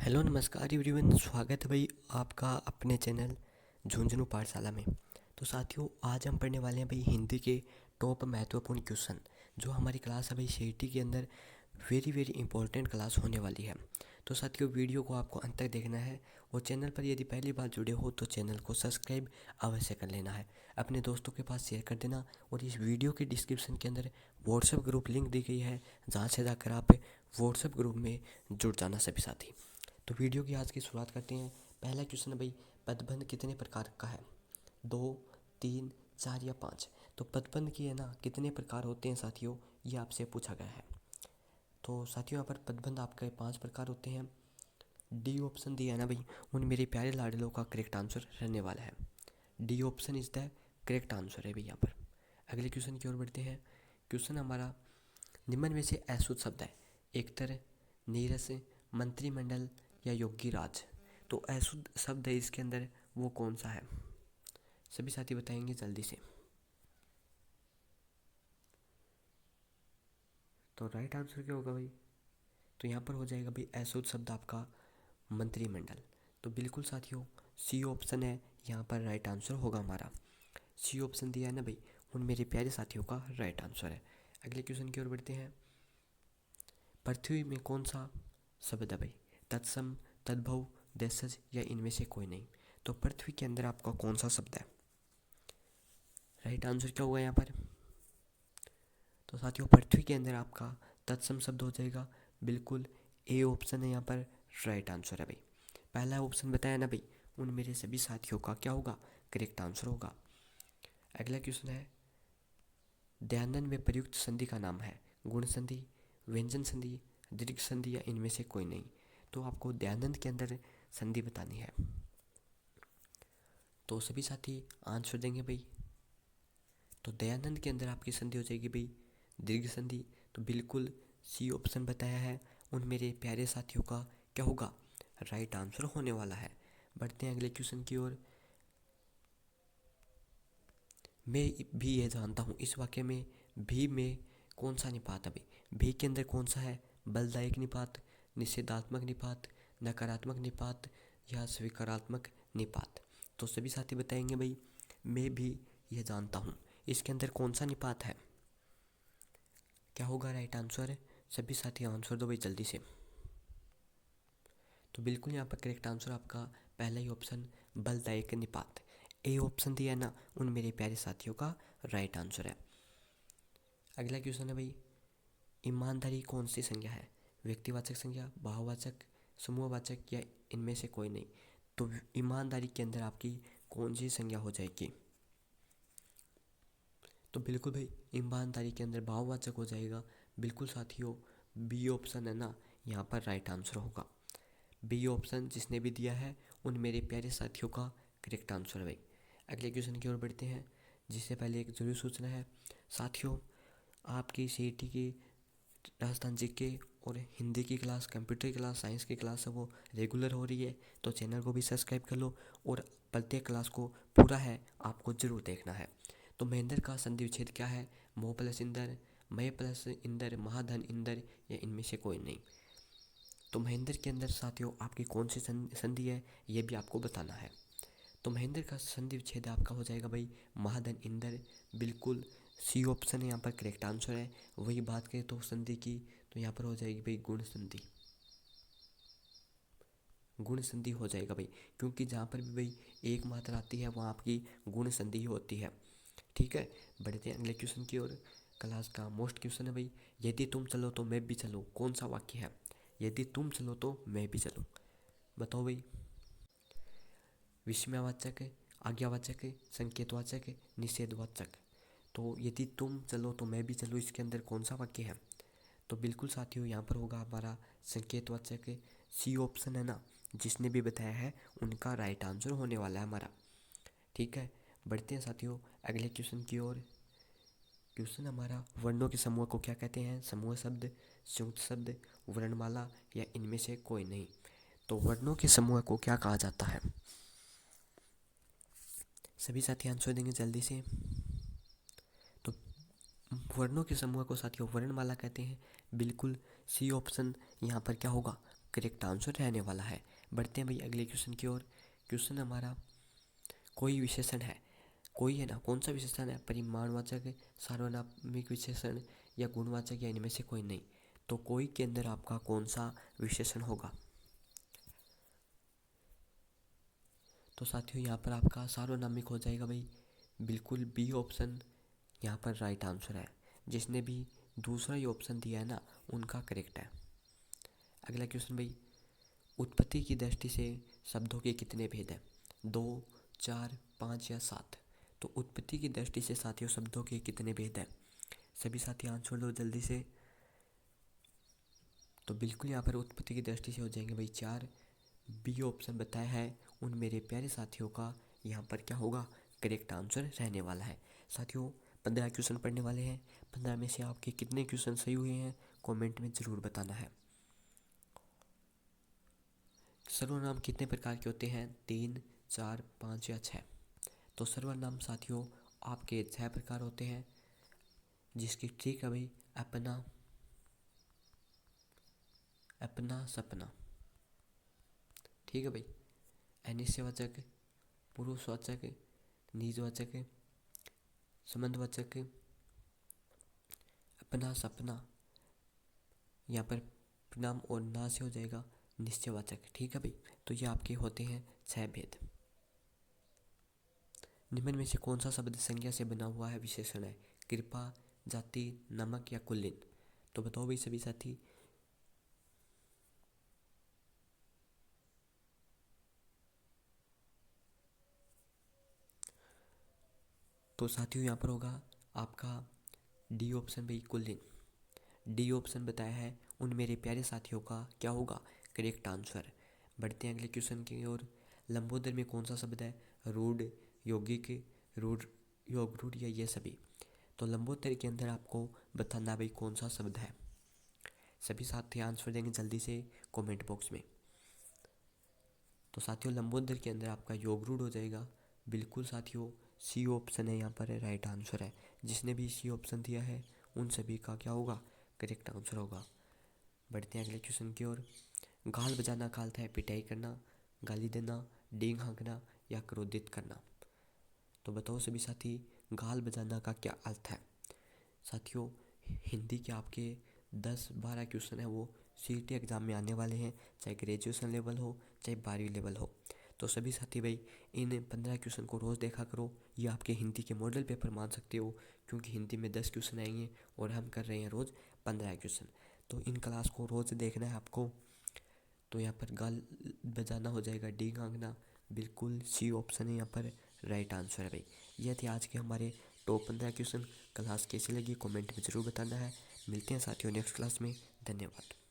Hello नमस्कार everyone, स्वागत है भाई आपका अपने चैनल झुंझुनू पाठशाला में। तो साथियों, आज हम पढ़ने वाले हैं भाई हिंदी के टॉप महत्वपूर्ण क्वेश्चन। जो हमारी क्लास है भाई सीईटी के अंदर वेरी इंपॉर्टेंट क्लास होने वाली है। तो साथियों, वीडियो को आपको अंत तक देखना है और चैनल पर यदि पहली बार जुड़े हो तो चैनल को सब्सक्राइब अवश्य कर लेना है। अपने दोस्तों के पास शेयर कर देना और इस वीडियो के डिस्क्रिप्शन के अंदर व्हाट्सएप ग्रुप लिंक दी गई है, जहाँ से जाकर आप व्हाट्सएप ग्रुप में जुड़ जाना सभी साथी। तो वीडियो की आज की शुरुआत करते हैं। पहला क्वेश्चन है भाई, पदबंध कितने प्रकार का है? 2, 3, 4 या 5? तो पदबंध की है ना कितने प्रकार होते हैं साथियों, ये आपसे पूछा गया है। तो साथियों, यहाँ पर पदबंध आपके 5 प्रकार होते हैं। डी ऑप्शन दिया है ना भाई, उन मेरे प्यारे लाडलों का करेक्ट आंसर रहने वाला है। D option is the correct answer है भाई यहाँ पर। अगले क्वेश्चन की ओर बढ़ते हैं। क्वेश्चन हमारा, निम्न में से अशुद्ध शब्द है? एकतर, नीरस, मंत्रिमंडल या योगी राज? तो अशुद्ध शब्द है इसके अंदर, वो कौन सा है? सभी साथी बताएंगे जल्दी से। तो राइट आंसर क्या होगा भाई? तो यहाँ पर हो जाएगा भाई अशुद्ध शब्द आपका मंत्रिमंडल। तो बिल्कुल साथियों, सी ऑप्शन है यहाँ पर राइट आंसर होगा हमारा। सी ऑप्शन दिया है ना भाई, उन मेरे प्यारे साथियों का राइट आंसर है। अगले क्वेश्चन की ओर बढ़ते हैं। पृथ्वी में कौन सा शब्द है भाई? तत्सम, तद्भव, देशज या इनमें से कोई नहीं? तो पृथ्वी के अंदर आपका कौन सा शब्द है? राइट आंसर क्या होगा यहाँ पर? तो साथियों, पृथ्वी के अंदर आपका तत्सम शब्द हो जाएगा। बिल्कुल ए ऑप्शन है यहाँ पर राइट आंसर है भाई। पहला ऑप्शन बताया ना भाई, उन मेरे सभी साथियों का क्या होगा? करेक्ट आंसर होगा। अगला क्वेश्चन है, दयानंद में प्रयुक्त संधि का नाम है? गुण संधि, व्यंजन संधि, दीर्घ संधि या इनमें से कोई नहीं? तो आपको दयानंद के अंदर संधि बतानी है। तो सभी साथी आंसर देंगे भाई। तो दयानंद के अंदर आपकी संधि हो जाएगी भाई दीर्घ संधि। तो बिल्कुल सी ऑप्शन बताया है, उन मेरे प्यारे साथियों का क्या होगा? राइट आंसर होने वाला है। बढ़ते हैं अगले क्वेश्चन की ओर। मैं भी ये जानता हूँ, इस वाक्य में भी में कौन सा निपात है भाई? भी के अंदर कौन सा है? बलदायक निपात, निषेधात्मक निपात, नकारात्मक निपात या स्वीकारात्मक निपात? तो सभी साथी बताएंगे भाई, मैं भी यह जानता हूँ, इसके अंदर कौन सा निपात है? क्या होगा राइट आंसर? सभी साथी आंसर दो भाई जल्दी से। तो बिल्कुल यहाँ पर करेक्ट आंसर आपका पहला ही ऑप्शन बलदायक निपात। ए ऑप्शन दिया है ना, उन मेरे प्यारे साथियों का राइट आंसर है। अगला क्वेश्चन है भाई, ईमानदारी कौन सी संज्ञा है? व्यक्तिवाचक संज्ञा, भाववाचक, समूहवाचक या इनमें से कोई नहीं? तो ईमानदारी के अंदर आपकी कौन सी संज्ञा हो जाएगी? तो बिल्कुल भाई ईमानदारी के अंदर भाववाचक हो जाएगा। बिल्कुल साथियों, बी ऑप्शन है ना यहाँ पर राइट आंसर होगा। बी ऑप्शन जिसने भी दिया है, उन मेरे प्यारे साथियों का करेक्ट आंसर है भाई। अगले क्वेश्चन की ओर बढ़ते हैं, जिससे पहले एक जरूरी सूचना है साथियों, आपकी सीईटी की राजस्थान जीके और हिंदी की क्लास, कंप्यूटर की क्लास, साइंस की क्लास है वो रेगुलर हो रही है। तो चैनल को भी सब्सक्राइब कर लो और प्रत्येक क्लास को पूरा है आपको जरूर देखना है। तो महेंद्र का संधि विच्छेद क्या है? मोह प्लस इंदर, मय प्लस इंदर, महाधन इंदर या इनमें से कोई नहीं? तो महेंद्र के अंदर साथियों आपकी कौन सी संधि है, ये भी आपको बताना है। तो महेंद्र का संधि विच्छेद आपका हो जाएगा भाई महाधन इंदर। बिल्कुल सी ऑप्शन है यहाँ पर करेक्ट आंसर है। वही बात करें तो संधि की, तो यहाँ पर हो जाएगी भाई गुण संधि। गुण संधि हो जाएगा भाई, क्योंकि जहाँ पर भी भाई एक मात्रा आती है वहाँ आपकी गुण संधि होती है। ठीक है, बढ़ते हैं अगले क्वेश्चन की ओर। क्लास का मोस्ट क्वेश्चन है भाई, यदि तुम चलो तो मैं भी चलूँ, कौन सा वाक्य है? यदि तुम चलो तो मैं भी चलूँ, बताओ भाई। विस्मयवाचक, आज्ञावाचक, संकेतवाचक, निषेधवाचक? तो यदि तुम चलो तो मैं भी चलूँ, इसके अंदर कौन सा वाक्य है? तो बिल्कुल साथियों यहाँ पर होगा हमारा संकेतवाचक। सी ऑप्शन है ना, जिसने भी बताया है उनका राइट आंसर होने वाला है हमारा। ठीक है, बढ़ते हैं साथियों अगले क्वेश्चन की ओर। क्वेश्चन हमारा, वर्णों के समूह को क्या कहते हैं? समूह शब्द, संयुक्त शब्द, वर्णमाला या इनमें से कोई नहीं? तो वर्णों के समूह को क्या कहा जाता है? सभी साथी आंसर देंगे जल्दी से। तो वर्णों के समूह को साथियों वर्णमाला कहते हैं। बिल्कुल सी ऑप्शन यहाँ पर क्या होगा? करेक्ट आंसर रहने वाला है। बढ़ते हैं भाई अगले क्वेश्चन की ओर। क्वेश्चन हमारा, कोई विशेषण है, कोई है ना, कौन सा विशेषण है, परिमाणवाचक, सार्वनामिक विशेषण या गुणवाचक या इनमें से कोई नहीं। तो कोई के अंदर आपका कौन सा विशेषण होगा। तो साथियों यहाँ पर आपका सार्वनामिक हो जाएगा भाई, बिल्कुल बी ऑप्शन यहाँ पर राइट आंसर है। जिसने भी दूसरा ये ऑप्शन दिया है ना, उनका करेक्ट है। अगला क्वेश्चन भाई, उत्पत्ति की दृष्टि से शब्दों के कितने भेद हैं, 2, 4, 5 या 7। तो उत्पत्ति की दृष्टि से साथियों शब्दों के कितने भेद हैं, सभी साथी आंसर दो जल्दी से। तो बिल्कुल यहाँ पर उत्पत्ति की दृष्टि से हो जाएंगे भाई 4। बी ऑप्शन बताया है उन मेरे प्यारे साथियों का यहाँ पर क्या होगा, करेक्ट आंसर रहने वाला है। साथियों 15 क्वेश्चन पढ़ने वाले हैं, 15 में से आपके कितने क्वेश्चन सही हुए हैं कमेंट में ज़रूर बताना है। सर्वनाम कितने प्रकार के होते हैं, 3, 4, 5 या 6। तो सर्वनाम साथियों आपके 6 प्रकार होते हैं, जिसकी ठीक है भाई अपना, अपना, सपना। ठीक है भाई, अनिश्चयवाचक, पुरुषवाचक, निजवाचक, संबंधवाचक, अपना, सपना। यहाँ पर प्रनाम और ना से हो जाएगा निश्चयवाचक। ठीक है भाई, तो ये आपके होते हैं 6 भेद। निम्न में से कौन सा शब्द संज्ञा से बना हुआ है विशेषण है, कृपा, जाति, नमक या कुलीन। तो बताओ भाई सभी साथी। तो साथियों यहाँ पर होगा आपका डी ऑप्शन भाई, कुलीन। डी ऑप्शन बताया है उन मेरे प्यारे साथियों का क्या होगा, करेक्ट आंसर। बढ़ते हैं अगले क्वेश्चन की ओर। लंबोदर में कौन सा शब्द है, रूढ़, यौगिक, रूढ़, योग रूढ़ या ये सभी। तो लंबोदर के अंदर आपको बताना भाई कौन सा शब्द है। सभी साथी आंसर देंगे जल्दी से कमेंट बॉक्स में। तो साथियों लंबोदर के अंदर आपका योग रूढ़ हो जाएगा। बिल्कुल साथियों सी ऑप्शन है यहाँ पर राइट आंसर है। जिसने भी सी ऑप्शन दिया है उन सभी का क्या होगा, करेक्ट आंसर होगा। बढ़ते हैं अगले क्वेश्चन की ओर। गाल बजाना का अर्थ है पिटाई करना, गाली देना, डींग हाँकना या क्रोधित करना। तो बताओ सभी साथी गाल बजाना का क्या अर्थ है। साथियों हिंदी के आपके 10-12 क्वेश्चन है वो सीटी एग्ज़ाम में आने वाले हैं, चाहे ग्रेजुएशन लेवल हो चाहे 12वीं लेवल हो। तो सभी साथी भाई इन 15 क्वेश्चन को रोज़ देखा करो। ये आपके हिंदी के मॉडल पेपर मान सकते हो, क्योंकि हिंदी में 10 क्वेश्चन आएंगे और हम कर रहे हैं रोज़ 15 क्वेश्चन। तो इन क्लास को रोज़ देखना है आपको। तो यहाँ पर गाल बजाना हो जाएगा डी गांगना, बिल्कुल सी ऑप्शन है यहाँ पर राइट आंसर है भाई। यह थे आज के हमारे टॉप 15 क्वेश्चन। क्लास कैसी लगी कमेंट में ज़रूर बताना है। मिलते हैं साथियों नेक्स्ट क्लास में। धन्यवाद।